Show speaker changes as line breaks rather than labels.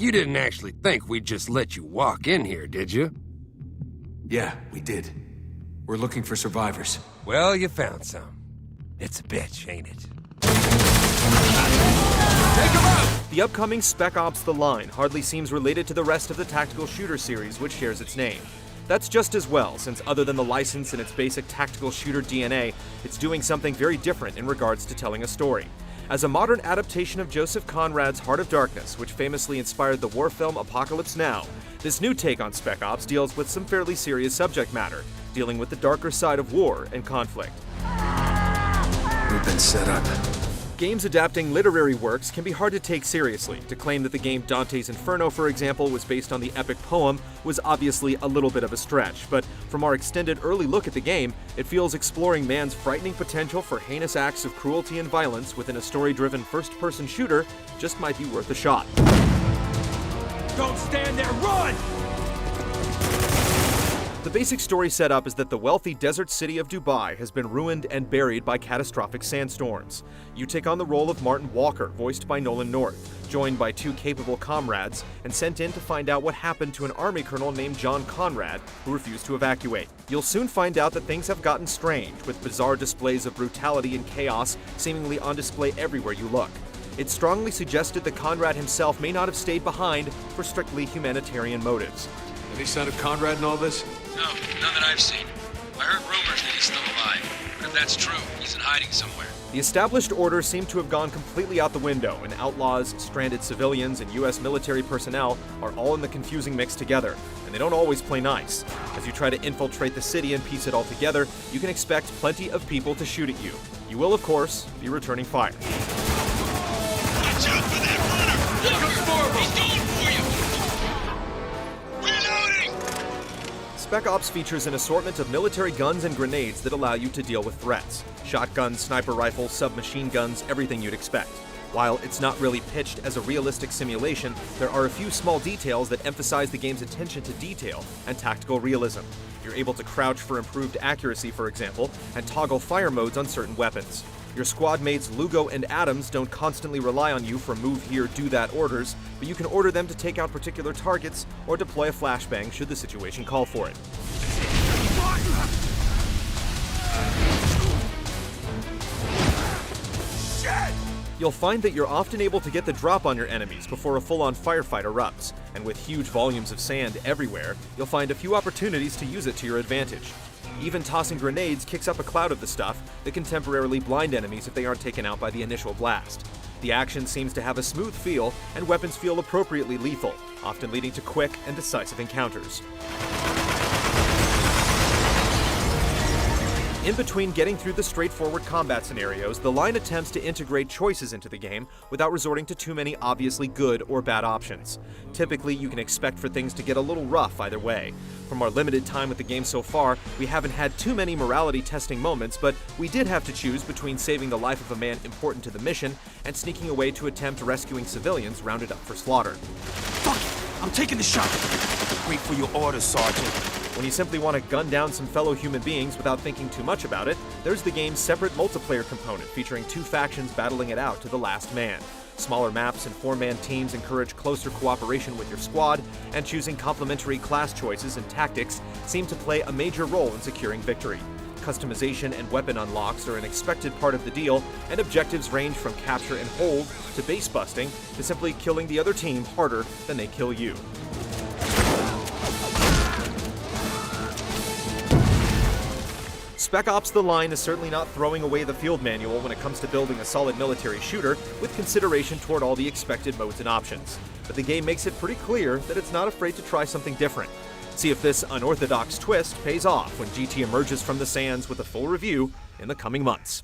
You didn't actually think we'd just let you walk in here, did you?
Yeah, we did. We're looking for survivors.
Well, you found some. It's a bitch, ain't it?
Take him out! The upcoming Spec Ops: The Line hardly seems related to the rest of the tactical shooter series which shares its name. That's just as well, since other than the license and its basic tactical shooter DNA, it's doing something very different in regards to telling a story. As a modern adaptation of Joseph Conrad's Heart of Darkness, which famously inspired the war film Apocalypse Now, this new take on Spec Ops deals with some fairly serious subject matter, dealing with the darker side of war and conflict.
We've been set up.
Games adapting literary works can be hard to take seriously. To claim that the game Dante's Inferno, for example, was based on the epic poem was obviously a little bit of a stretch, but from our extended early look at the game, it feels exploring man's frightening potential for heinous acts of cruelty and violence within a story-driven first-person shooter just might be worth a shot.
Don't stand there, run!
The basic story setup is that the wealthy desert city of Dubai has been ruined and buried by catastrophic sandstorms. You take on the role of Martin Walker, voiced by Nolan North, joined by two capable comrades, and sent in to find out what happened to an army colonel named John Conrad, who refused to evacuate. You'll soon find out that things have gotten strange, with bizarre displays of brutality and chaos seemingly on display everywhere you look. It's strongly suggested that Conrad himself may not have stayed behind for strictly humanitarian motives.
Any sign of Conrad in all this?
No, none that I've seen. I heard rumors that he's still alive, but if that's true, he's in hiding somewhere.
The established order seemed to have gone completely out the window, and outlaws, stranded civilians, and US military personnel are all in the confusing mix together, and they don't always play nice. As you try to infiltrate the city and piece it all together, you can expect plenty of people to shoot at you. You will, of course, be returning fire.
Watch out for that runner! Here comes more of them! He's going for you!
Spec Ops features an assortment of military guns and grenades that allow you to deal with threats. Shotguns, sniper rifles, submachine guns, everything you'd expect. While it's not really pitched as a realistic simulation, there are a few small details that emphasize the game's attention to detail and tactical realism. You're able to crouch for improved accuracy, for example, and toggle fire modes on certain weapons. Your squad mates Lugo and Adams don't constantly rely on you for move here, do that orders, but you can order them to take out particular targets or deploy a flashbang should the situation call for it. You'll find that you're often able to get the drop on your enemies before a full-on firefight erupts, and with huge volumes of sand everywhere, you'll find a few opportunities to use it to your advantage. Even tossing grenades kicks up a cloud of the stuff that can temporarily blind enemies if they aren't taken out by the initial blast. The action seems to have a smooth feel, and weapons feel appropriately lethal, often leading to quick and decisive encounters. In between getting through the straightforward combat scenarios, the line attempts to integrate choices into the game without resorting to too many obviously good or bad options. Typically, you can expect for things to get a little rough either way. From our limited time with the game so far, we haven't had too many morality testing moments, but we did have to choose between saving the life of a man important to the mission and sneaking away to attempt rescuing civilians rounded up for slaughter.
Fuck it! I'm taking the shot! Wait for your orders, Sergeant.
When you simply want to gun down some fellow human beings without thinking too much about it, there's the game's separate multiplayer component featuring two factions battling it out to the last man. Smaller maps and four-man teams encourage closer cooperation with your squad, and choosing complementary class choices and tactics seem to play a major role in securing victory. Customization and weapon unlocks are an expected part of the deal, and objectives range from capture and hold to base busting to simply killing the other team harder than they kill you. Spec Ops: The Line is certainly not throwing away the field manual when it comes to building a solid military shooter, with consideration toward all the expected modes and options. But the game makes it pretty clear that it's not afraid to try something different. See if this unorthodox twist pays off when GT emerges from the sands with a full review in the coming months.